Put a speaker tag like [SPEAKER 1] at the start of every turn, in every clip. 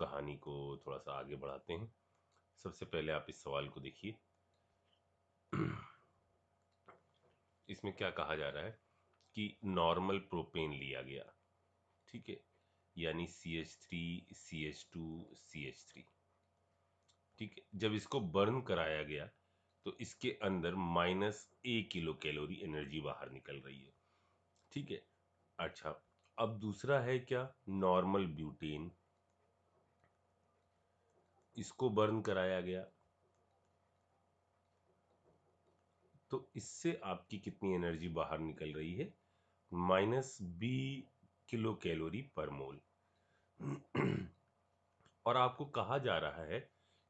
[SPEAKER 1] कहानी को थोड़ा सा आगे बढ़ाते हैं। सबसे पहले आप इस सवाल को देखिए। इसमें क्या कहा जा रहा है कि नॉर्मल प्रोपेन लिया गया, ठीक है, यानी CH3 CH2 CH3, ठीक है। जब इसको बर्न कराया गया तो इसके अंदर -1 किलो कैलोरी एनर्जी बाहर निकल रही है, ठीक है। अच्छा, अब दूसरा है क्या, नॉर्मल ब्यूटेन, इसको बर्न कराया गया तो इससे आपकी कितनी एनर्जी बाहर निकल रही है, -B किलो कैलोरी पर मोल। और आपको कहा जा रहा है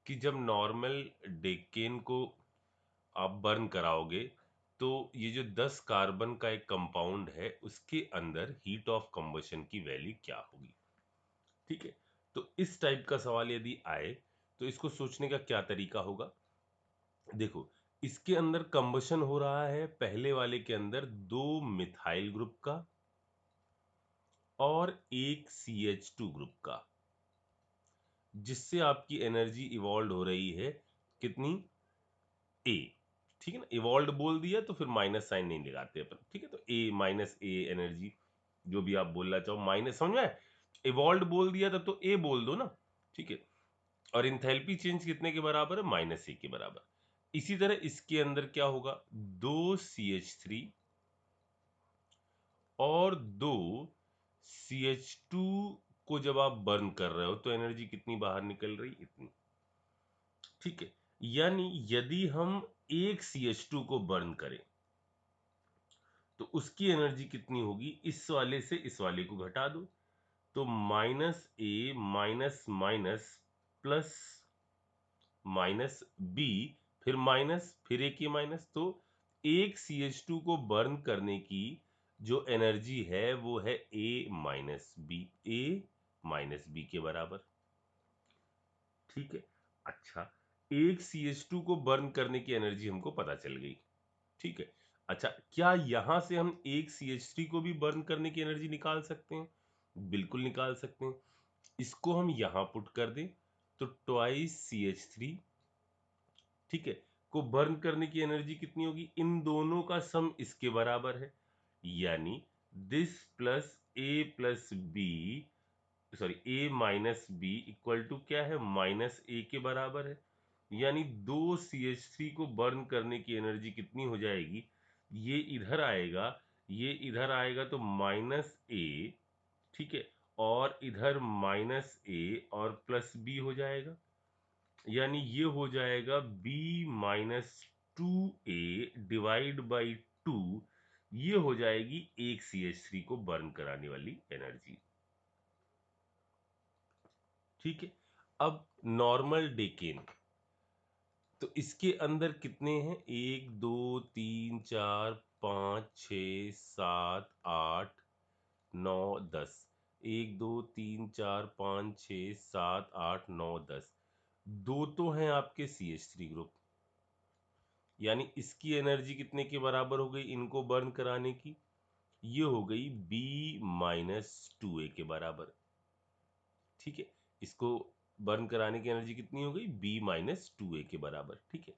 [SPEAKER 1] कि जब नॉर्मल डेकेन को आप बर्न कराओगे तो ये जो 10 कार्बन का एक कंपाउंड है उसके अंदर हीट ऑफ कंबशन की वैल्यू क्या होगी, ठीक है। तो इस टाइप का सवाल यदि आए तो इसको सोचने का क्या तरीका होगा। देखो, इसके अंदर कंबशन हो रहा है पहले वाले के अंदर 2 मिथाइल ग्रुप का और एक CH2 ग्रुप का, जिससे आपकी एनर्जी इवॉल्व हो रही है कितनी, ए, ठीक है ना। इवॉल्व बोल दिया तो फिर माइनस साइन नहीं लगाते अपन, ठीक है। तो A एनर्जी, जो भी आप बोलना चाहो, माइनस, समझ में, इवॉल्व बोल दिया तब तो ए बोल दो ना, ठीक है। और इंथैल्पी चेंज कितने के बराबर है, -A के बराबर। इसी तरह इसके अंदर क्या होगा, 2 CH3 और 2 CH2 को जब आप बर्न कर रहे हो तो एनर्जी कितनी बाहर निकल रही, इतनी, ठीक है। यानी यदि हम एक CH2 को बर्न करें तो उसकी एनर्जी कितनी होगी, इस वाले से इस वाले को घटा दो तो -A minus minus plus -B, फिर माइनस, फिर एक ही माइनस, तो एक CH2 को बर्न करने की जो एनर्जी है वो है A-B के बराबर, ठीक है। अच्छा, एक CH2 को बर्न करने की एनर्जी हमको पता चल गई, ठीक है। अच्छा, क्या यहां से हम एक CH3 को भी बर्न करने की एनर्जी निकाल सकते हैं, बिल्कुल निकाल सकते हैं। इसको हम यहां पुट कर दें तो ट्वाइस CH3, ठीक है, को बर्न करने की एनर्जी कितनी होगी, इन दोनों का सम इसके बराबर है, यानी this plus A plus B, sorry A minus B equal to क्या है, -A के बराबर है। यानी 2 CH3 को बर्न करने की एनर्जी कितनी हो जाएगी, ये इधर आएगा, ये इधर आएगा तो -A, ठीक है, और इधर -A और +B हो जाएगा, यानी ये हो जाएगा B-2A डिवाइड बाई 2, ये हो जाएगी एक CH3 को बर्न कराने वाली एनर्जी, ठीक है। अब नॉर्मल डेकेन, तो इसके अंदर कितने हैं, 1 2 3 4 5 6 7 8 9 10, 1 2 3 4 5 6 7 8 9 10, दो तो हैं आपके CH3 ग्रुप, यानी इसकी एनर्जी कितने के बराबर हो गई, इनको बर्न कराने की, ये हो गई B-2A के बराबर, ठीक है। इसको बर्न कराने की एनर्जी कितनी हो गई, B-2A के बराबर, ठीक है।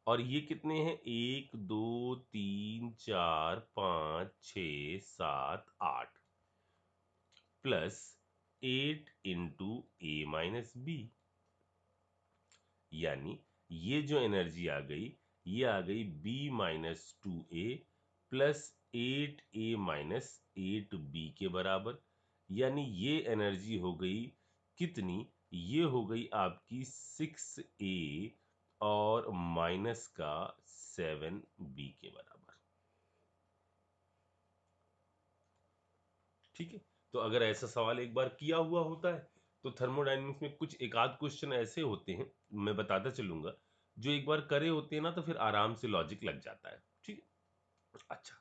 [SPEAKER 1] और ये कितने हैं, 1 2 3 4 5 6 7 8 प्लस 8 इंटू A-B, यानी ये जो एनर्जी आ गई, ये आ गई B-2A प्लस 8A-8B के बराबर, यानी ये एनर्जी हो गई कितनी, ये हो गई आपकी 6A और माइनस का 7B के बराबर, ठीक है। तो अगर ऐसा सवाल एक बार किया हुआ होता है तो थर्मोडायनेमिक्स में कुछ एक आध क्वेश्चन ऐसे होते हैं, मैं बताता चलूंगा, जो एक बार करे होते हैं ना तो फिर आराम से लॉजिक लग जाता है, ठीक है। अच्छा,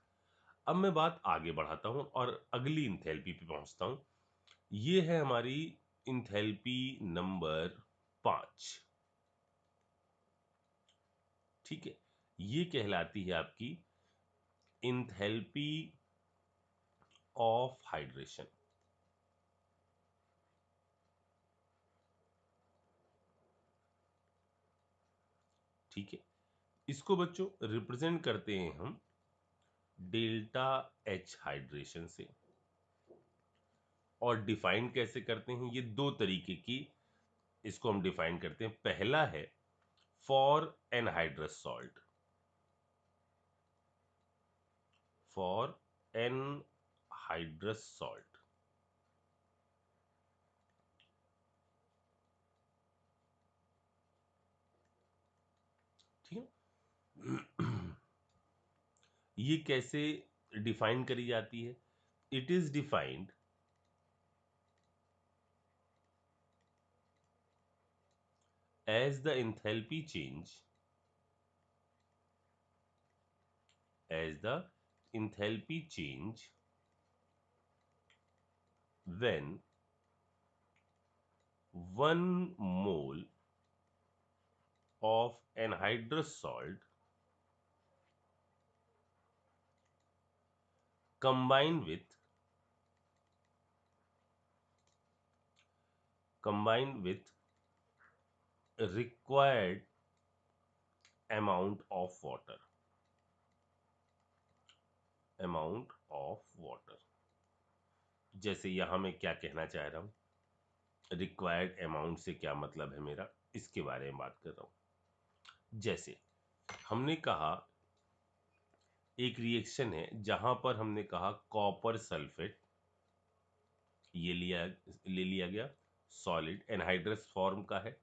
[SPEAKER 1] अब मैं बात आगे बढ़ाता हूं और अगली इंथैल्पी पे पहुंचता हूं। ये है हमारी इंथैल्पी नंबर 5, ठीक है। ये कहलाती है आपकी इंथैल्पी ऑफ हाइड्रेशन, ठीक है, इसको बच्चों रिप्रेजेंट करते हैं हम डेल्टा एच हाइड्रेशन से। और डिफाइन कैसे करते हैं, ये दो तरीके की इसको हम डिफाइन करते हैं। पहला है for anhydrous salt, for anhydrous salt, ठीक है। ये कैसे डिफाइन करी जाती है? It is defined as the enthalpy change, as the enthalpy change when 1 mole of anhydrous salt combined with required amount of water, amount of water। जैसे यहां मैं क्या कहना चाह रहा हूं, रिक्वायर्ड अमाउंट से क्या मतलब है मेरा, इसके बारे में बात कर रहा हूं। जैसे हमने कहा एक रिएक्शन है जहां पर हमने कहा कॉपर सल्फेट ये ले लिया गया, सॉलिड एनहाइड्रस फॉर्म का है।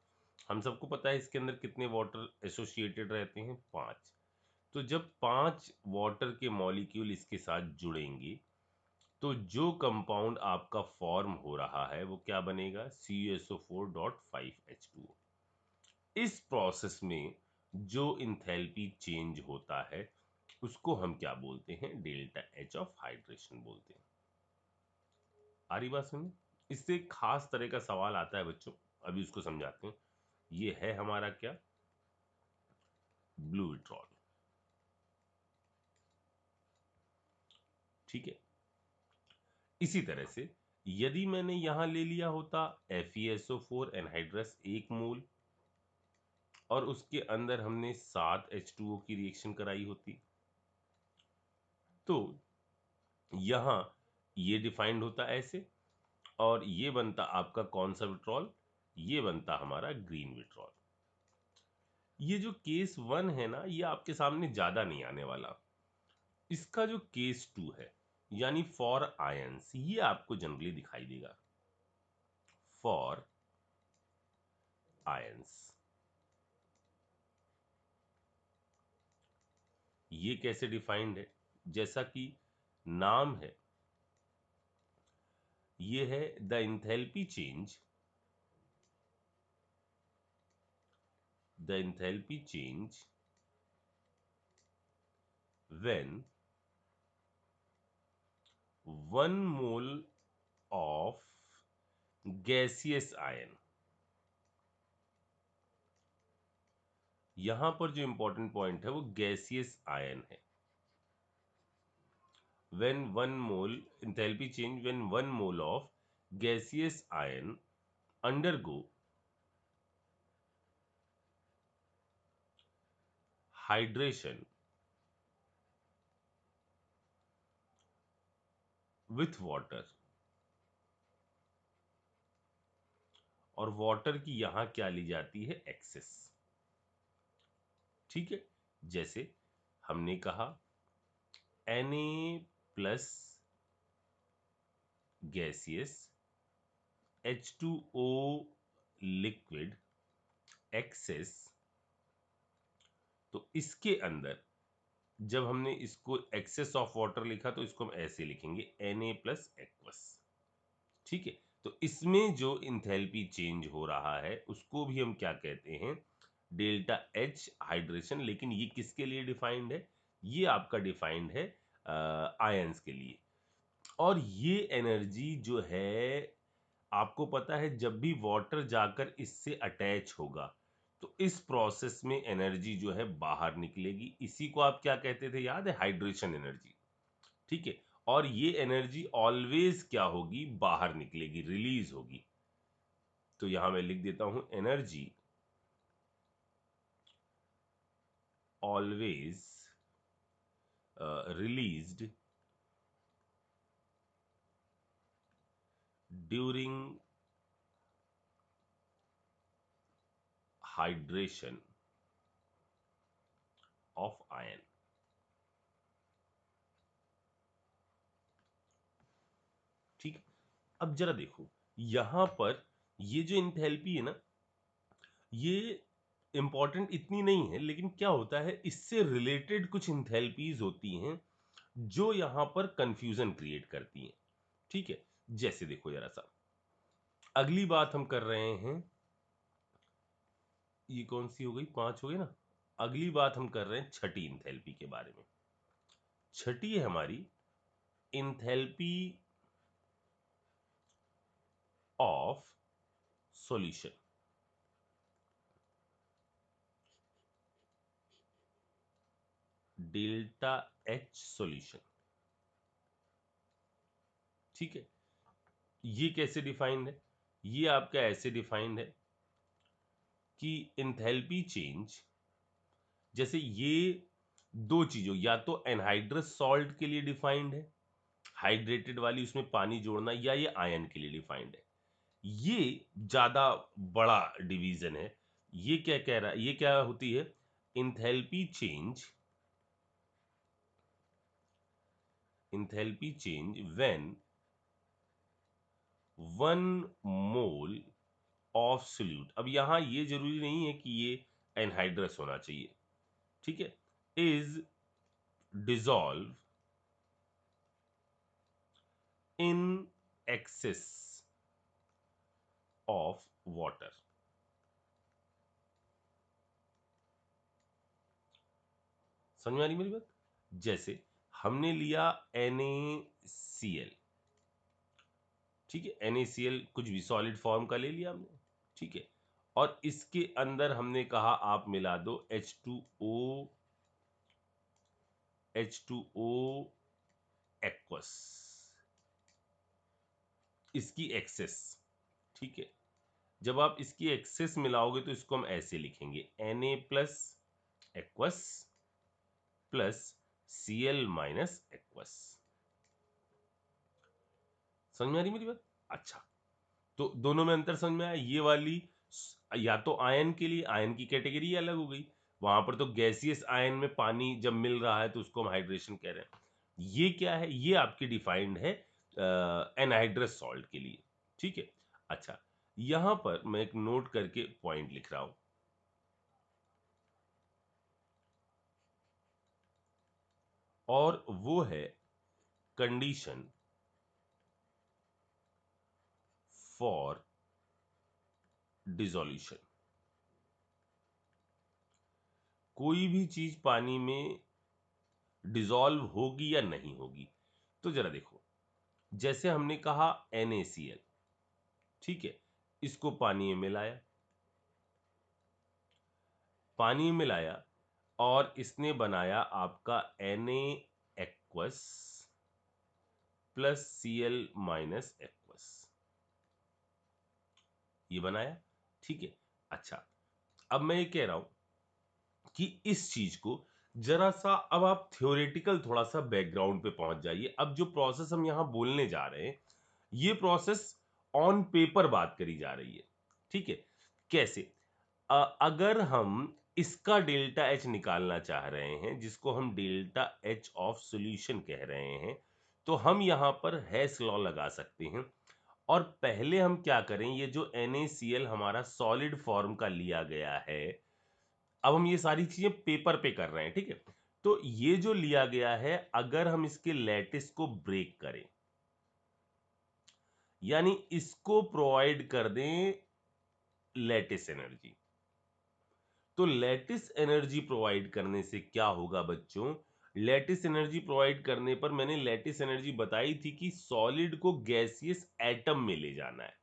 [SPEAKER 1] हम सबको पता है इसके अंदर कितने वाटर एसोसिएटेड रहते हैं, 5। तो जब 5 वाटर के मॉलिक्यूल इसके साथ जुड़ेंगे तो जो कंपाउंड आपका फॉर्म हो रहा है वो क्या बनेगा, CuSO4.5H2O। इस प्रोसेस में जो इंथैल्पी चेंज होता है उसको हम क्या बोलते हैं, डेल्टा एच ऑफ हाइड्रेशन बोलते हैं। आ रही बात समझ? इससे एक खास तरह का सवाल आता है बच्चों, अभी उसको समझाते हैं। ये है हमारा क्या, ब्लू विट्रॉल, ठीक है। इसी तरह से यदि मैंने यहां ले लिया होता FeSO4 एनहाइड्रस 1 मोल और उसके अंदर हमने 7 H2O की रिएक्शन कराई होती, तो यहां ये डिफाइंड होता ऐसे, और ये बनता आपका कौन सा विट्रॉल, ये बनता हमारा ग्रीन विट्रॉल। ये जो केस 1 है ना, ये आपके सामने ज्यादा नहीं आने वाला। इसका जो केस 2 है यानी फॉर आयंस, ये आपको जनरली दिखाई देगा, फॉर आयंस। ये कैसे डिफाइंड है, जैसा कि नाम है, ये है the enthalpy change, the enthalpy change when 1 mole of gaseous ion, यहां पर जो इंपॉर्टेंट पॉइंट है वो गैसियस आयन है। when 1 mole enthalpy change when 1 mole of gaseous ion undergo hydration with water, और वाटर की यहां क्या ली जाती है, एक्सेस, ठीक है। जैसे हमने कहा Na plus gaseous H2O liquid excess, तो इसके अंदर जब हमने इसको एक्सेस ऑफ वाटर लिखा तो इसको हम ऐसे लिखेंगे Na प्लस एक्वस, ठीक है। तो इसमें जो इंथैल्पी चेंज हो रहा है उसको भी हम क्या कहते हैं, डेल्टा एच हाइड्रेशन। लेकिन ये किसके लिए डिफाइंड है, ये आपका डिफाइंड है आयंस के लिए। और ये एनर्जी जो है आपको पता है जब भी वाटर जाकर इससे अटैच होगा तो इस प्रोसेस में एनर्जी जो है बाहर निकलेगी, इसी को आप क्या कहते थे, याद है, हाइड्रेशन एनर्जी, ठीक है। और ये एनर्जी ऑलवेज क्या होगी, बाहर निकलेगी, रिलीज होगी। तो यहां मैं लिख देता हूं energy always released during hydration of iron। ठीक है, अब जरा देखो यहां पर ये जो इंथैल्पी है ना, ये इंपॉर्टेंट इतनी नहीं है, लेकिन क्या होता है इससे रिलेटेड कुछ इंथैल्पीज होती हैं जो यहां पर कंफ्यूजन क्रिएट करती हैं। ठीक है, जैसे देखो जरा सा, अगली बात हम कर रहे हैं, ये कौन सी हो गई, 5 हो गई ना। अगली बात हम कर रहे हैं छठी इंथैल्पी के बारे में। छठी है हमारी enthalpy of solution. Delta H solution. ठीक है, ये कैसे डिफाइंड है, ये आपका ऐसे डिफाइंड है कि इंथैल्पी चेंज, जैसे ये दो चीजों, या तो एनहाइड्रस सॉल्ट के लिए डिफाइंड है, हाइड्रेटेड वाली उसमें पानी जोड़ना, या ये आयन के लिए डिफाइंड है। ये ज्यादा बड़ा डिवीजन है। ये क्या कह रहा है, ये क्या होती है, enthalpy change, enthalpy change when 1 mole of solute. अब यहां ये जरूरी नहीं है कि ये एनहाइड्रस होना चाहिए। ठीक है, is dissolve in excess of water. समझ में आ रही मेरी बात? जैसे हमने लिया NaCl। ठीक है, NaCl कुछ भी सॉलिड फॉर्म का ले लिया हमने। ठीक है, और इसके अंदर हमने कहा आप मिला दो H2O एक्वस, इसकी एक्सेस। ठीक है, जब आप इसकी एक्सेस मिलाओगे तो इसको हम ऐसे लिखेंगे Na plus aqueous plus Cl minus aqueous. समझ में आ रही मेरी बात? अच्छा, तो दोनों में अंतर समझ में आया। ये वाली या तो आयन के लिए, आयन की कैटेगरी अलग हो गई, वहां पर तो गैसियस आयन में पानी जब मिल रहा है तो उसको हम हाइड्रेशन कह रहे हैं। ये क्या है, ये आपकी डिफाइंड है एनहाइड्रस सॉल्ट के लिए। ठीक है, अच्छा, यहां पर मैं एक नोट करके पॉइंट लिख रहा हूं, और वो है कंडीशन फॉर डिसोल्यूशन। कोई भी चीज पानी में डिसॉल्व होगी या नहीं होगी, तो जरा देखो, जैसे हमने कहा NaCl। ठीक है, इसको पानी में मिलाया, पानी में मिलाया और इसने बनाया आपका Na aqueous plus Cl minus aqueous, ये बनाया। ठीक है, अच्छा, अब मैं ये कह रहा हूं कि इस चीज को जरा सा, अब आप थ्योरेटिकल थोड़ा सा बैकग्राउंड पे पहुंच जाइए। अब जो प्रोसेस हम यहां बोलने जा रहे हैं, ये प्रोसेस ऑन पेपर बात करी जा रही है। ठीक है, कैसे, अगर हम इसका डेल्टा एच निकालना चाह रहे हैं, जिसको हम डेल्टा एच ऑफ सॉल्यूशन कह रहे हैं, तो हम यहां पर हैश लॉ लगा सकते हैं। और पहले हम क्या करें, ये जो NaCl हमारा सॉलिड फॉर्म का लिया गया है, अब हम ये सारी चीजें पेपर पे कर रहे हैं। ठीक है, तो ये जो लिया गया है, अगर हम इसके लैटिस को ब्रेक करें, यानी इसको प्रोवाइड कर दें लैटिस एनर्जी, तो लैटिस एनर्जी प्रोवाइड करने से क्या होगा बच्चों, लैटिस एनर्जी प्रोवाइड करने पर, मैंने लैटिस एनर्जी बताई थी कि सॉलिड को गैसियस एटम में ले जाना है।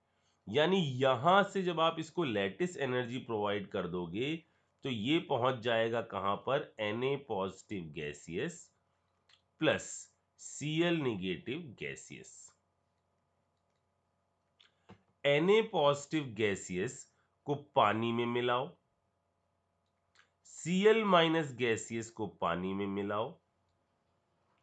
[SPEAKER 1] यानी यहां से जब आप इसको लैटिस एनर्जी प्रोवाइड कर दोगे, तो ये पहुंच जाएगा कहां पर, Na positive gaseous plus Cl negative gaseous. Na positive gaseous को पानी में मिलाओ, Cl माइनस गैसियस को पानी में मिलाओ,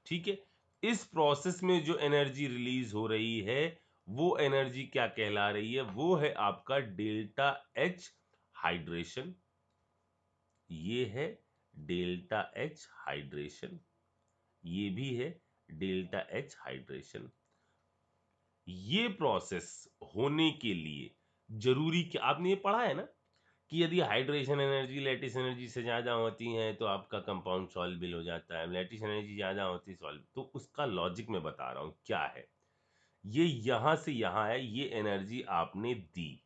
[SPEAKER 1] ठीक है। इस प्रोसेस में जो एनर्जी रिलीज हो रही है वो एनर्जी क्या कहला रही है, वो है आपका डेल्टा एच हाइड्रेशन। ये है डेल्टा एच हाइड्रेशन, ये भी है डेल्टा एच हाइड्रेशन। ये प्रोसेस होने के लिए जरूरी क्या, आपने ये पढ़ा है ना कि यदि हाइड्रेशन एनर्जी लैटिस एनर्जी से ज़्यादा होती है तो आपका कंपाउंड सॉल्युबल हो जाता है, लैटिस एनर्जी ज़्यादा होती है सॉल्व, तो उसका लॉजिक मैं बता रहा हूँ क्या है। ये यहां से यहां है, ये एनर्जी आपने दी,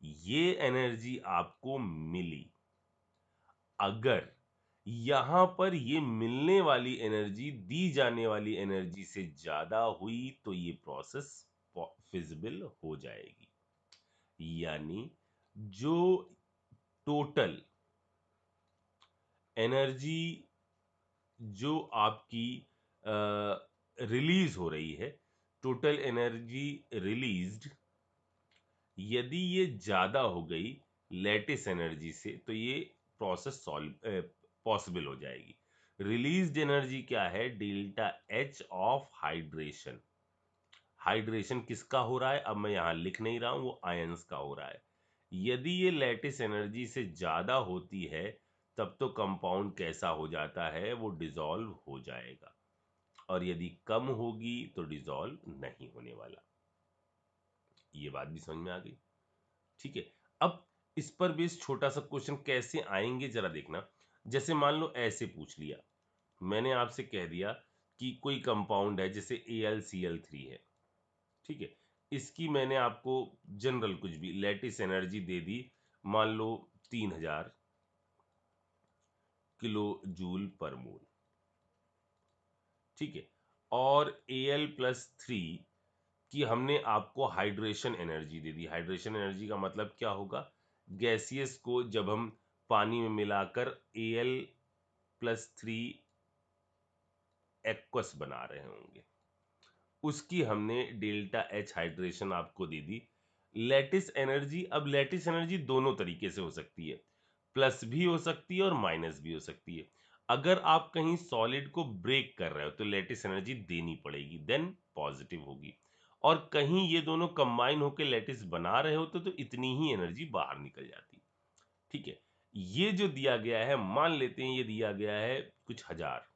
[SPEAKER 1] ये एनर्जी आपको मिली। अगर यहां पर ये मिलने वाली एनर्जी दी जाने वाली एनर्जी से ज्यादा हुई तो ये प्रोसेस फिजिबल हो जाएगी। यानी जो टोटल एनर्जी जो आपकी रिलीज हो रही है, टोटल एनर्जी रिलीज्ड, यदि ये ज्यादा हो गई लैटिस एनर्जी से तो ये प्रोसेस सॉल्व पॉसिबल हो जाएगी। रिलीज्ड एनर्जी क्या है, delta H of hydration. Hydration किसका हो रहा है, अब मैं यहां लिख नहीं रहा हूं, वो आयंस का हो रहा है। यदि ये लैटिस एनर्जी से ज्यादा होती है तब तो कंपाउंड कैसा हो जाता है, वो डिसॉल्व हो जाएगा, और यदि कम होगी तो डिसॉल्व नहीं होने वाला। ये बात भी समझ में आ गई, ठीक है। अब इस पर बेस छोटा सा क्वेश्चन कैसे आएंगे जरा देखना। जैसे मान लो ऐसे पूछ लिया, मैंने आपसे कह दिया कि कोई कंपाउंड है जैसे AlCl3 है, ठीक है। इसकी मैंने आपको जनरल कुछ भी लैटिस एनर्जी दे दी, मान लो 3000 किलो जूल पर मोल, ठीक है। और Al+3 कि हमने आपको हाइड्रेशन एनर्जी दे दी। हाइड्रेशन एनर्जी का मतलब क्या होगा, गैसियस को जब हम पानी में मिलाकर Al+3 एक्वस बना रहे होंगे, उसकी हमने डेल्टा एच हाइड्रेशन आपको दे दी। लैटिस एनर्जी, अब लैटिस एनर्जी दोनों तरीके से हो सकती है, प्लस भी हो सकती है और माइनस भी हो सकती है। अगर आप कहीं सॉलिड को ब्रेक कर रहे हो तो लैटिस एनर्जी देनी पड़ेगी, देन पॉजिटिव होगी। और कहीं ये दोनों कंबाइन होकर लैटिस बना रहे होते तो इतनी ही एनर्जी बाहर निकल जाती, ठीक है। ये जो दिया गया है, मान लेते हैं ये दिया गया है कुछ 1000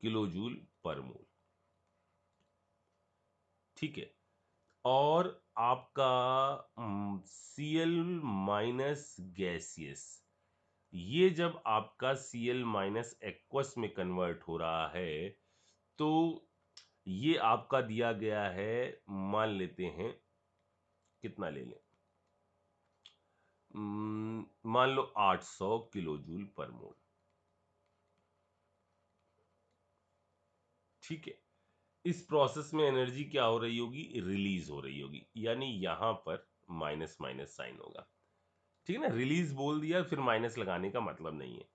[SPEAKER 1] किलो जूल पर मोल, ठीक है। और आपका Cl माइनस गैसियस, ये जब आपका Cl माइनस एक्वस में कन्वर्ट हो रहा है तो ये आपका दिया गया है, मान लेते हैं कितना ले लें, मान लो 800 किलो जूल पर मोल, ठीक है। इस प्रोसेस में एनर्जी क्या हो रही होगी, रिलीज हो रही होगी, यानी यहां पर माइनस माइनस साइन होगा, ठीक है ना। रिलीज बोल दिया फिर माइनस लगाने का मतलब नहीं है।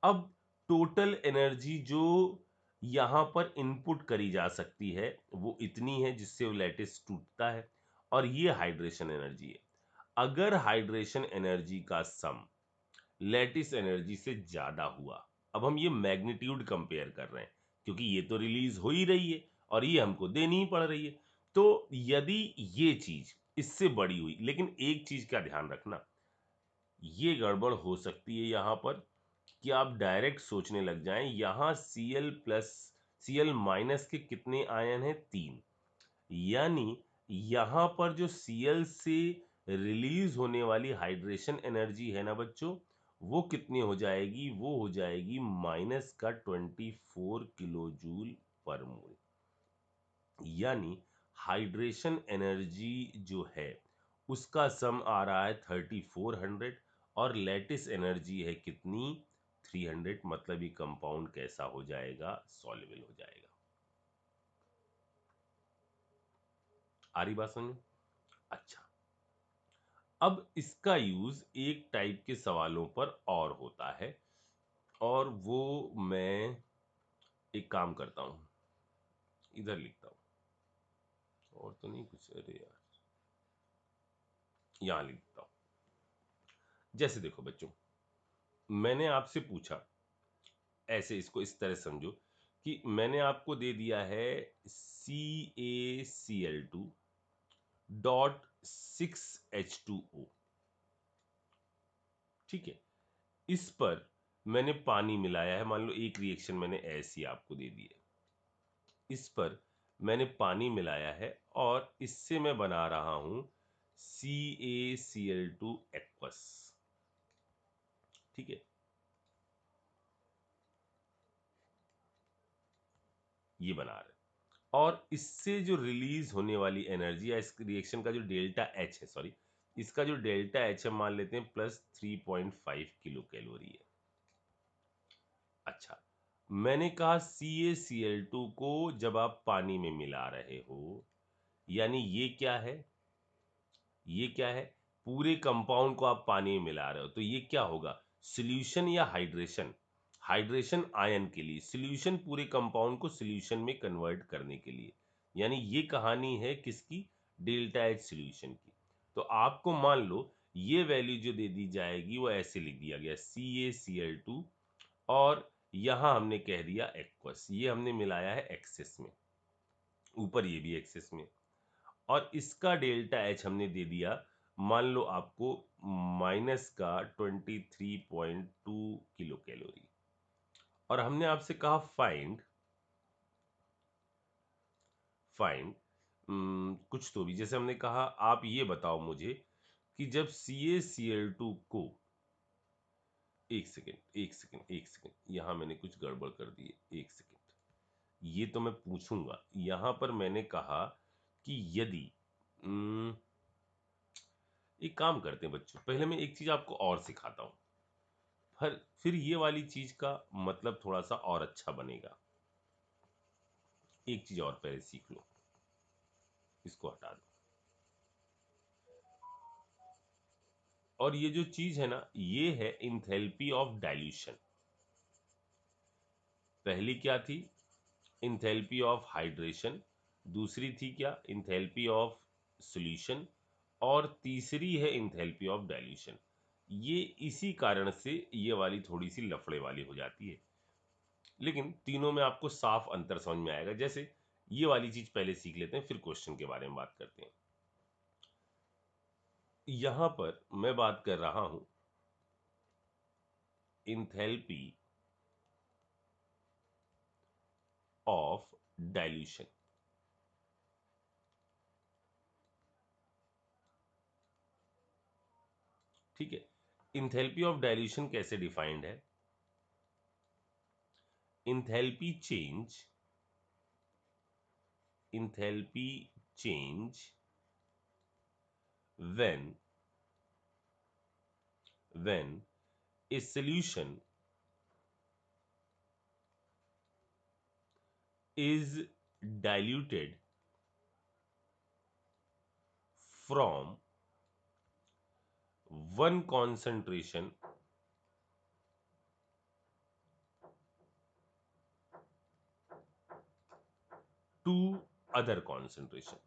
[SPEAKER 1] अब टोटल एनर्जी जो यहां पर इनपुट करी जा सकती है वो इतनी है जिससे वो लैटिस टूटता है, और ये हाइड्रेशन एनर्जी है। अगर हाइड्रेशन एनर्जी का सम लैटिस एनर्जी से ज्यादा हुआ, अब हम ये मैग्नीट्यूड कंपेयर कर रहे हैं क्योंकि ये तो रिलीज हो ही रही है और ये हमको देनी ही पड़ रही है, तो यदि ये चीज इससे बड़ी हुई, लेकिन एक चीज का ध्यान रखना, ये गड़बड़ हो सकती है यहां पर कि आप डायरेक्ट सोचने लग जाएं यहां Cl माइनस के कितने आयन हैं, 3। यानी यहां पर जो Cl से रिलीज होने वाली हाइड्रेशन एनर्जी है ना बच्चों, वो कितनी हो जाएगी, वो हो जाएगी माइनस का 24 किलो जूल पर मोल। यानी हाइड्रेशन एनर्जी जो है उसका सम आ रहा है 3400, और लैटिस एनर्जी है कितनी, 300। मतलब ये कंपाउंड कैसा हो जाएगा, सॉल्युबल हो जाएगा। आ रही बात समझ में? अच्छा, अब इसका यूज एक टाइप के सवालों पर और होता है, और वो मैं एक काम करता हूं, इधर लिखता हूं, और तो नहीं कुछ, अरे यार यहां लिखता हूं। जैसे देखो बच्चों, मैंने आपसे पूछा, ऐसे इसको इस तरह समझो कि मैंने आपको दे दिया है CaCl2.6H2O, ठीक है। इस पर मैंने पानी मिलाया है, मान लो एक रिएक्शन मैंने ऐसी आपको दे दी है, इस पर मैंने पानी मिलाया है और इससे मैं बना रहा हूं CaCl2 एक्वस, ठीक है। ये बना रहे और इससे जो रिलीज होने वाली एनर्जी है, इस रिएक्शन का जो डेल्टा एच है, सॉरी, इसका जो डेल्टा एच है मान लेते हैं +3.5 किलो कैलोरी है। अच्छा, मैंने कहा CaCl2 को जब आप पानी में मिला रहे हो, यानी ये क्या है, ये क्या है, पूरे कंपाउंड को आप पानी में मिला रहे हो, तो ये क्या होगा, सॉल्यूशन या हाइड्रेशन, हाइड्रेशन आयन के लिए, सॉल्यूशन पूरे कंपाउंड को सॉल्यूशन में कन्वर्ट करने के लिए, यानी ये कहानी है किसकी, डेल्टा एच सॉल्यूशन की। तो आपको मान लो ये वैल्यू जो दे दी जाएगी वो ऐसे लिख दिया गया CaCl2 और यहां हमने कह दिया एक्वस, ये हमने मिलाया है एक्सेस में, ऊपर ये भी एक्सेस में, और इसका डेल्टा एच हमने दे दिया, मान लो आपको माइनस का 23.2 किलो कैलोरी, और हमने आपसे कहा फाइंड फाइंड कुछ तो भी, जैसे हमने कहा आप ये बताओ मुझे कि जब CaCl2 को, एक सेकेंड, यहां मैंने कुछ गड़बड़ कर दी है, एक सेकेंड, ये तो मैं पूछूंगा। यहां पर मैंने कहा कि यदि एक काम करते हैं बच्चों, पहले मैं एक चीज आपको और सिखाता हूं, फिर ये वाली चीज का मतलब थोड़ा सा और अच्छा बनेगा। एक चीज और पहले सीख लो, इसको हटा दो, और ये जो चीज है ना, ये है इंथैल्पी ऑफ डाइल्यूशन। पहली क्या थी, इंथैल्पी ऑफ हाइड्रेशन, दूसरी थी क्या, इंथैल्पी ऑफ सॉल्यूशन, और तीसरी है इंथैल्पी ऑफ डाइल्यूशन। ये इसी कारण से ये वाली थोड़ी सी लफड़े वाली हो जाती है, लेकिन तीनों में आपको साफ अंतर समझ में आएगा। जैसे ये वाली चीज पहले सीख लेते हैं, फिर क्वेश्चन के बारे में बात करते हैं। यहां पर मैं बात कर रहा हूं इंथैल्पी ऑफ डाइल्यूशन, ठीक है। इंथैल्पी ऑफ डाइल्यूशन कैसे डिफाइंड है, enthalpy change, enthalpy change when a solution is diluted from one concentration to other concentration,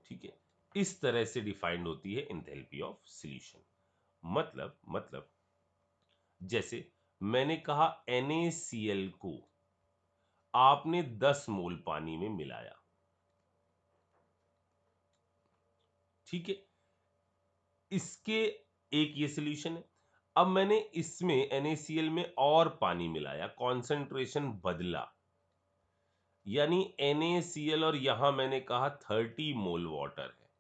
[SPEAKER 1] ठीक है। इस तरह से डिफाइंड होती है इंथैल्पी ऑफ सॉल्यूशन। मतलब जैसे मैंने कहा NaCl को आपने 10 मोल पानी में मिलाया, ठीक है, इसके एक ये सॉल्यूशन है। अब मैंने इसमें NaCl में और पानी मिलाया, कॉन्सेंट्रेशन बदला, यानी NaCl और यहां मैंने कहा 30 मोल वाटर है,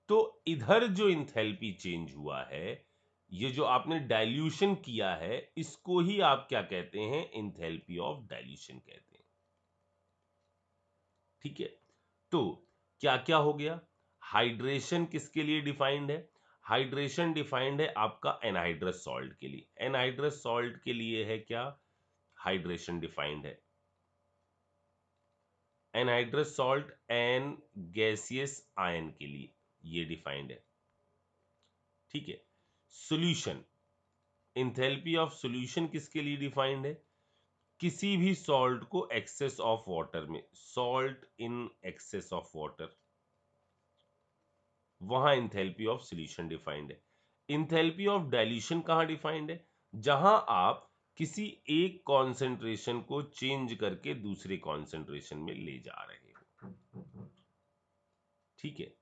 [SPEAKER 1] तो इधर जो इंथैल्पी चेंज हुआ है, ये जो आपने डाइल्यूशन किया है, इसको ही आप क्या कहते हैं, इंथैल्पी ऑफ डाइल्यूशन कहते हैं, ठीक है। तो क्या क्या हो गया, हाइड्रेशन किसके लिए डिफाइंड है, हाइड्रेशन डिफाइंड है आपका एनहाइड्रस सॉल्ट के लिए, एनहाइड्रस सॉल्ट के लिए है क्या, हाइड्रेशन डिफाइंड है, anhydrous salt an gaseous ion के लिए ये डिफाइंड है, ठीक है। सॉल्यूशन, इंथैल्पी ऑफ सॉल्यूशन किसके लिए डिफाइंड है, किसी भी सॉल्ट को एक्सेस ऑफ वाटर में, salt in excess of water, वहां इंथैल्पी ऑफ सॉल्यूशन डिफाइंड है। इंथैल्पी ऑफ डाइल्यूशन कहां डिफाइंड है? जहां आप किसी एक कॉन्सेंट्रेशन को चेंज करके दूसरे कॉन्सेंट्रेशन में ले जा रहे हो, ठीक है,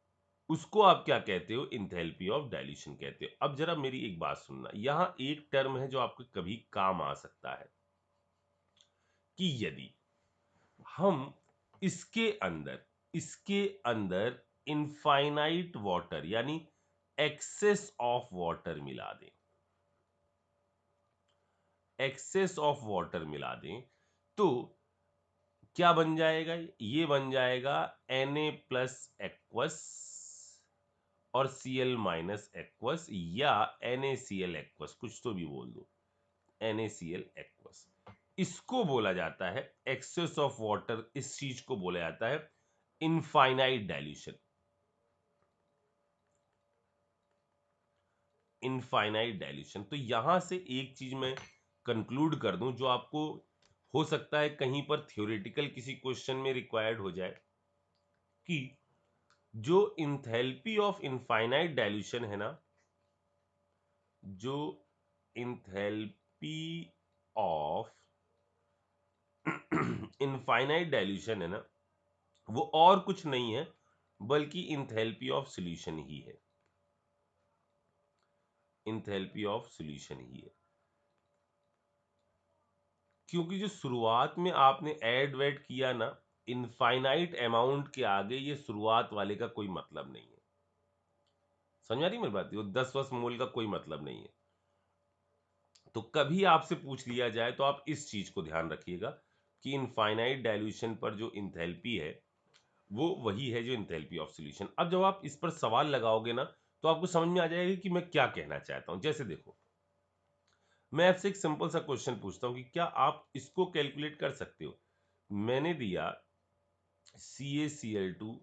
[SPEAKER 1] उसको आप क्या कहते हो? इंथैल्पी ऑफ डाइल्यूशन कहते हो। अब जरा मेरी एक बात सुनना, यहां एक टर्म है जो आपके कभी काम आ सकता है कि यदि हम इसके अंदर इनफाइनाइट वाटर यानी एक्सेस ऑफ वाटर मिला दें, एक्सेस ऑफ वाटर मिला दें, तो क्या बन जाएगा? ये बन जाएगा Na प्लस एक्वस और Cl माइनस एक्वस, या NaCl एक्वस, कुछ तो भी बोल दो, NaCl एक्वस। इसको बोला जाता है एक्सेस ऑफ वाटर, इस चीज को बोला जाता है इनफाइनाइट डाइल्यूशन। Infinite dilution. तो यहां से एक चीज मैं कंक्लूड कर दूं जो आपको हो सकता है कहीं पर थ्योरेटिकल किसी क्वेश्चन में रिक्वायर्ड हो जाए, कि जो इंथैल्पी ऑफ इनफाइनाइट डाइल्यूशन है ना, जो इंथैल्पी ऑफ इनफाइनाइट डाइल्यूशन है ना, वो और कुछ नहीं है बल्कि इंथैल्पी ऑफ सॉल्यूशन ही है, इंथैल्पी ऑफ सॉल्यूशन ही है। क्योंकि जो शुरुआत में आपने ऐड वैड किया ना, इनफाइनाइट अमाउंट के आगे ये शुरुआत वाले का कोई मतलब नहीं है। समझ आ रही मेरी बात? वो 10 मोल का कोई मतलब नहीं है। तो कभी आपसे पूछ लिया जाए तो आप इस चीज को ध्यान रखिएगा कि इनफाइनाइट डाइल्यूशन पर जो इंथैल्पी है वो वही है जो इंथैल्पी ऑफ सॉल्यूशन। अब जब आप इस पर सवाल लगाओगे ना, तो आपको समझ में आ जाएगा कि मैं क्या कहना चाहता हूं। जैसे देखो, मैं आपसे एक सिंपल सा क्वेश्चन पूछता हूं कि क्या आप इसको कैलकुलेट कर सकते हो? मैंने दिया CaCl2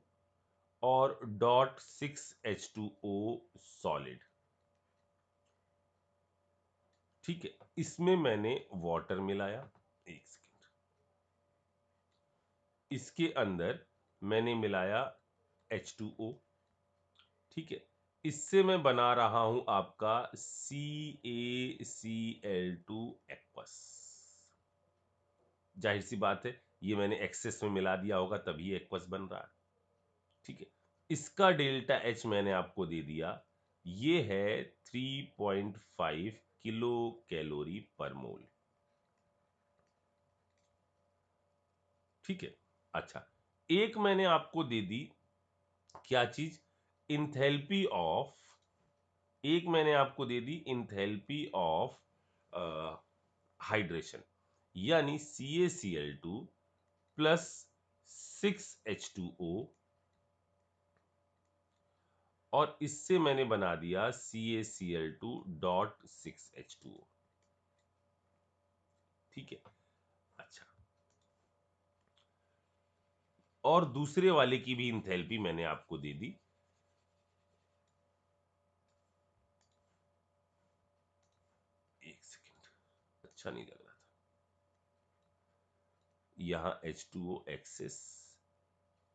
[SPEAKER 1] और .6H2O सॉलिड, ठीक है, इसमें मैंने वाटर मिलाया, एक सेकेंड, इसके अंदर मैंने मिलाया H2O, ठीक है, इससे मैं बना रहा हूं आपका CaCl2 एक्वस। जाहिर सी बात है ये मैंने एक्सेस में मिला दिया होगा तभी एक्वस बन रहा है, ठीक है। इसका डेल्टा H मैंने आपको दे दिया, ये है 3.5 किलो कैलोरी पर मोल, ठीक है। अच्छा, एक मैंने आपको दे दी क्या चीज? इंथैल्पी ऑफ, एक मैंने आपको दे दी इंथैल्पी ऑफ हाइड्रेशन, यानी CaCl2 प्लस 6H2O, और इससे मैंने बना दिया CaCl2 डॉट 6H2O, ठीक है। अच्छा, और दूसरे वाले की भी इंथैल्पी मैंने आपको दे दी, एक सेकेंड, अच्छा नहीं लग रहा था, यहां H2O एक्सेस,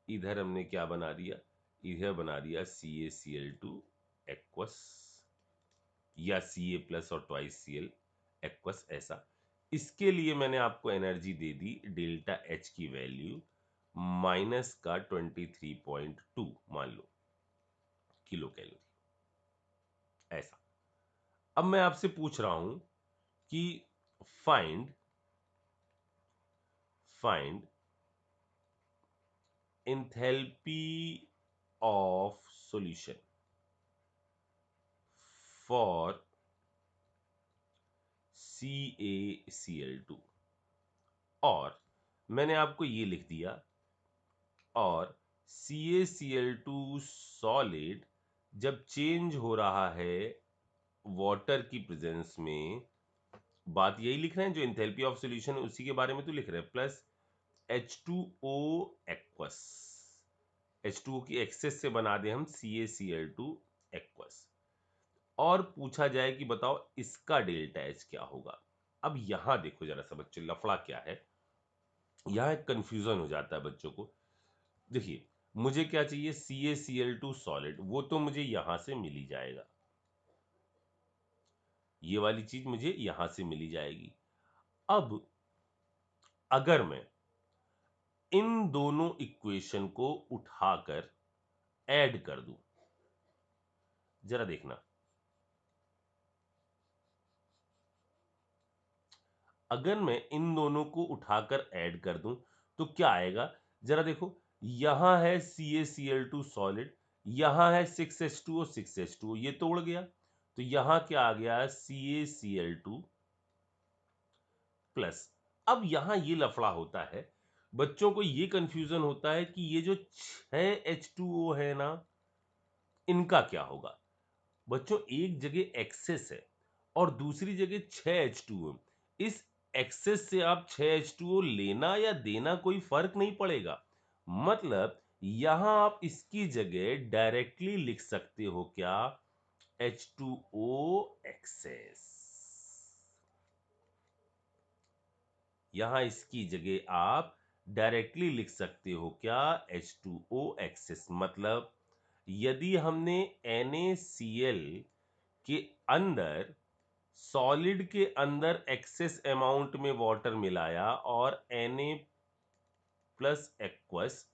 [SPEAKER 1] इधर हमने क्या बना दिया? इधर बना दिया CaCl2 एक्वस, या Ca प्लस और ट्वाइस Cl एक्वस, ऐसा। इसके लिए मैंने आपको एनर्जी दे दी डेल्टा H की वैल्यू माइनस का 23.2 मान लो किलो कैलोरी, ऐसा। अब मैं आपसे पूछ रहा हूं कि find find enthalpy of solution for CaCl2, और मैंने आपको ये लिख दिया, और CaCl2 सॉलिड जब चेंज हो रहा है वाटर की प्रेजेंस में, बात यही लिख रहे हैं जो एंथैल्पी ऑफ सॉल्यूशन है उसी के बारे में तो लिख रहे हैं, प्लस H2O एक्वस, H2O की एक्सेस से बना दे हम CaCl2 एक्वस, और पूछा जाए कि बताओ इसका डेल्टा H क्या होगा, अब यहां देखो जरा सा बच्चों, लफड़ा क्या है, यहां एक कंफ्यूजन हो जाता है बच्चों को। देखिए, मुझे क्या चाहिए, CaCl2 सॉलिड, वो तो मुझे यहां से मिल ही जाएगा, ये वाली चीज मुझे यहां से मिली जाएगी। अब अगर मैं इन दोनों इक्वेशन को उठाकर ऐड कर दूं, जरा देखना, अगर मैं इन दोनों को उठाकर ऐड कर दूं तो क्या आएगा, जरा देखो, यहां है CaCl2 सॉलिड, यहां है 6H2O 6H2O, ये तोड़ गया, तो यहां क्या आ गया, CaCl2 प्लस। अब यहां ये लफड़ा होता है, बच्चों को ये कंफ्यूजन होता है कि ये जो 6H2O है ना, इनका क्या होगा। बच्चों, एक जगह एक्सेस है और दूसरी जगह 6H2O, इस एक्सेस से आप 6H2O लेना या देना कोई फर्क नहीं पड़ेगा। मतलब यहां आप इसकी जगह डायरेक्टली लिख सकते हो क्या, H2O एक्सेस। यहां इसकी जगह आप डायरेक्टली लिख सकते हो क्या, H2O एक्सेस। मतलब यदि हमने NaCl के अंदर, सॉलिड के अंदर एक्सेस अमाउंट में वाटर मिलाया और Na प्लस एक्वस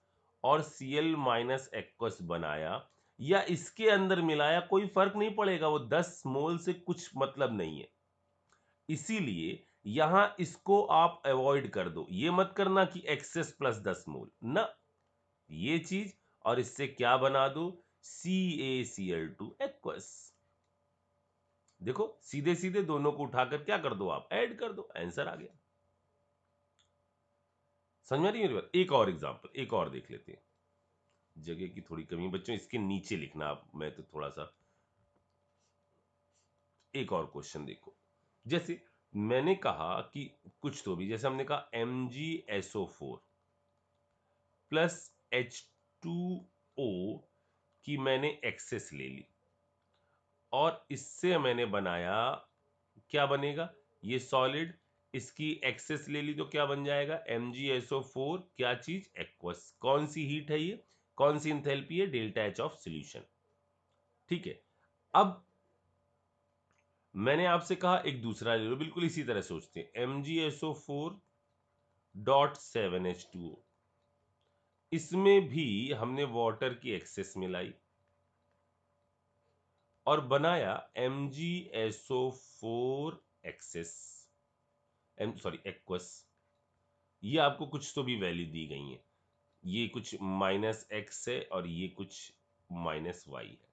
[SPEAKER 1] और Cl माइनस एक्वस बनाया, या इसके अंदर मिलाया, कोई फर्क नहीं पड़ेगा, वो 10 मोल से कुछ मतलब नहीं है। इसीलिए यहां इसको आप अवॉइड कर दो, ये मत करना कि एक्सेस प्लस 10 मोल ना, ये चीज, और इससे क्या बना दो, CaCl2 एक्वस। देखो, सीधे सीधे दोनों को उठाकर क्या कर दो, आप ऐड कर दो, आंसर आ गया। समझ में आ रही है मेरी बात। एक और एग्जांपल, एक और देख लेते हैं, जगह की थोड़ी कमी बच्चों, इसके नीचे लिखना आप, मैं तो थोड़ा सा, एक और क्वेश्चन देखो। जैसे मैंने कहा कि कुछ तो भी, जैसे हमने कहा MgSO4 प्लस H2O की मैंने एक्सेस ले ली और इससे मैंने बनाया, क्या बनेगा, ये सॉलिड, इसकी एक्सेस ले ली तो क्या बन जाएगा, MgSO4, क्या चीज, एक्वस। कौन सी हीट है ये, कौन सी इंथैल्पी है, डेल्टा H ऑफ सॉल्यूशन। ठीक है, अब मैंने आपसे कहा एक दूसरा ले लो, बिल्कुल इसी तरह सोचते हैं, MgSO4.7H2O, इसमें भी हमने वाटर की एक्सेस मिलाई और बनाया MgSO4 एक्सेस, सॉरी एक्वस। ये आपको कुछ तो भी वैल्यू दी गई है, ये कुछ -x है और ये कुछ -y है,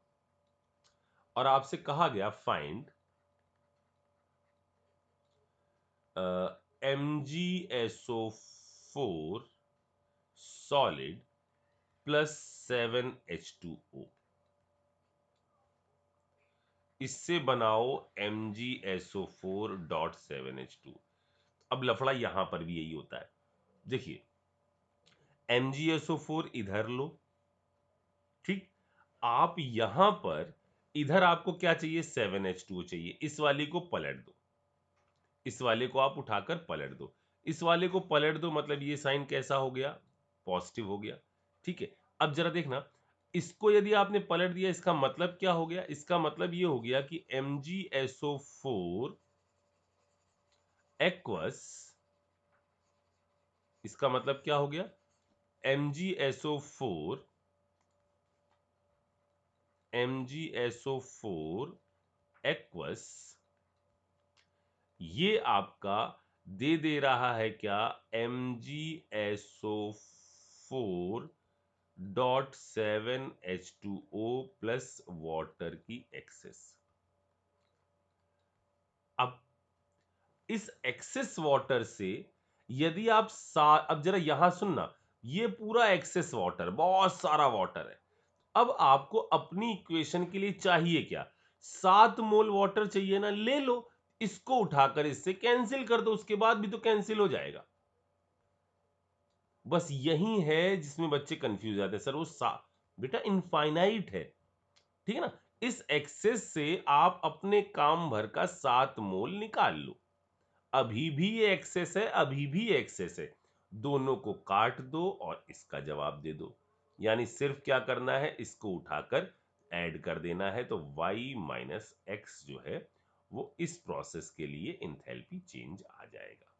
[SPEAKER 1] और आपसे कहा गया find MgSO4 solid plus 7H2O, इससे बनाओ MgSO4.7H2। अब लफड़ा यहां पर भी यही होता है। देखिए, MgSO4 इधर लो, ठीक, आप यहां पर, इधर आपको क्या चाहिए, 7H2O चाहिए, इस वाली को पलट दो, इस वाले को आप उठाकर पलट दो, इस वाले को पलट दो, मतलब ये साइन कैसा हो गया, पॉजिटिव हो गया। ठीक है, अब जरा देखना, इसको यदि आपने पलट दिया, इसका मतलब क्या हो गया, इसका मतलब ये हो गया कि MgSO4 एक्वस, इसका मतलब क्या हो गया, MgSO4 एक्वस, ये आपका दे दे रहा है क्या, MgSO4.7H2O प्लस वाटर की एक्सेस। अब इस एक्सेस वाटर से यदि आप अब जरा यहां सुनना, ये पूरा एक्सेस वाटर, बहुत सारा वाटर है। अब आपको अपनी इक्वेशन के लिए चाहिए क्या, 7 मोल वाटर चाहिए ना, ले लो, इसको उठाकर इससे कैंसिल कर दो, उसके बाद भी तो कैंसिल हो जाएगा। बस यही है जिसमें बच्चे कंफ्यूज जाते हैं, सर वो बेटा इनफाइनाइट है, ठीक है ना, इस एक्सेस से आप अपने काम भर का 7 मोल निकाल लो। अभी भी ये एक्सेस है, अभी भी ये एक्सेस है। दोनों को काट दो और इसका जवाब दे दो। यानी सिर्फ क्या करना है, इसको उठाकर ऐड कर देना है, तो y माइनस एक्स जो है वो इस प्रोसेस के लिए इंथैल्पी चेंज आ जाएगा।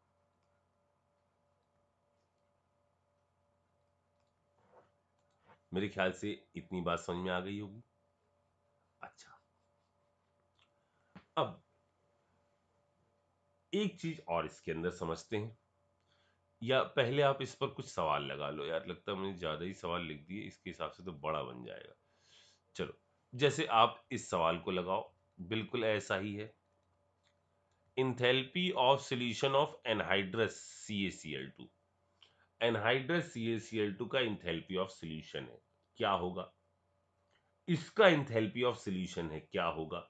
[SPEAKER 1] मेरे ख्याल से इतनी बात समझ में आ गई होगी। अच्छा, अब एक चीज और इसके अंदर समझते हैं, या पहले आप इस पर कुछ सवाल लगा लो। यार लगता है मैंने ज्यादा ही सवाल लिख दिए, इसके हिसाब से तो बड़ा बन जाएगा। चलो, जैसे आप इस सवाल को लगाओ, बिल्कुल ऐसा ही है। Enthalpy of solution of anhydrous CaCl2। Anhydrous CaCl2 का इंथैल्पी ऑफ सॉल्यूशन है, क्या होगा? इसका इंथैल्पी ऑफ सॉल्यूशन है, क्या होगा?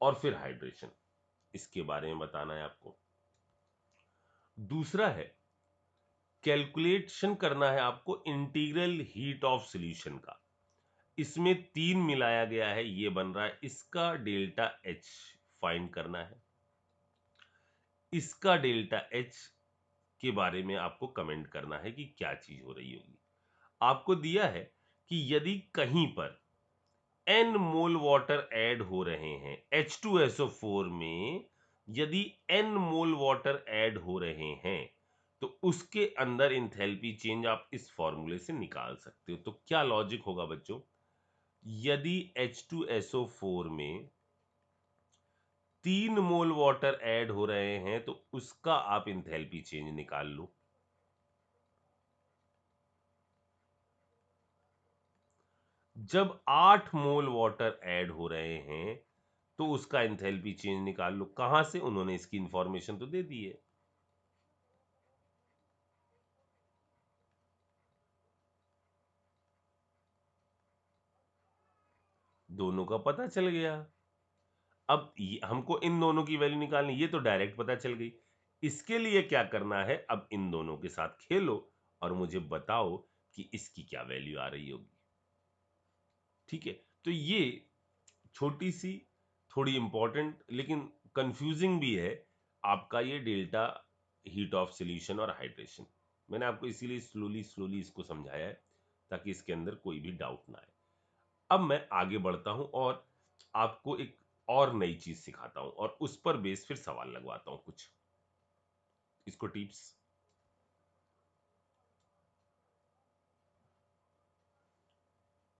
[SPEAKER 1] और फिर हाइड्रेशन, इसके बारे में बताना है आपको। दूसरा है, कैलकुलेशन करना है आपको इंटीग्रल हीट ऑफ सॉल्यूशन का। इसमें 3 मिलाया गया है, ये बन रहा है, इसका डेल्टा H फाइंड करना है। इसका डेल्टा H के बारे में आपको कमेंट करना है कि क्या चीज हो रही होगी। आपको दिया है कि यदि कहीं पर n मोल वाटर ऐड हो रहे हैं H2SO4 में, यदि n मोल वाटर ऐड हो रहे हैं तो उसके अंदर इंथैल्पी चेंज आप इस फॉर्मूले से निकाल सकते हो। तो क्या लॉजिक होगा बच्चों? यदि H2SO4 में 3 मोल वाटर ऐड हो रहे हैं तो उसका आप इंथैल्पी चेंज निकाल लो। जब 8 मोल वाटर ऐड हो रहे हैं तो उसका एंथैल्पी चेंज निकाल लो। कहां से? उन्होंने इसकी इंफॉर्मेशन तो दे दी है। दोनों का पता चल गया। अब हमको इन दोनों की वैल्यू निकालनी, ये तो डायरेक्ट पता चल गई। इसके लिए क्या करना है, अब इन दोनों के साथ खेलो और मुझे बताओ कि इसकी क्या वैल्यू आ रही होगी। ठीक है, तो ये छोटी सी, थोड़ी इंपॉर्टेंट लेकिन कंफ्यूजिंग भी है आपका ये डेल्टा हीट ऑफ सॉल्यूशन और हाइड्रेशन। मैंने आपको इसीलिए स्लोली स्लोली इसको समझाया है ताकि इसके अंदर कोई भी डाउट ना आए। अब मैं आगे बढ़ता हूं और आपको एक और नई चीज सिखाता हूं और उस पर बेस फिर सवाल लगवाता हूं कुछ। इसको टिप्स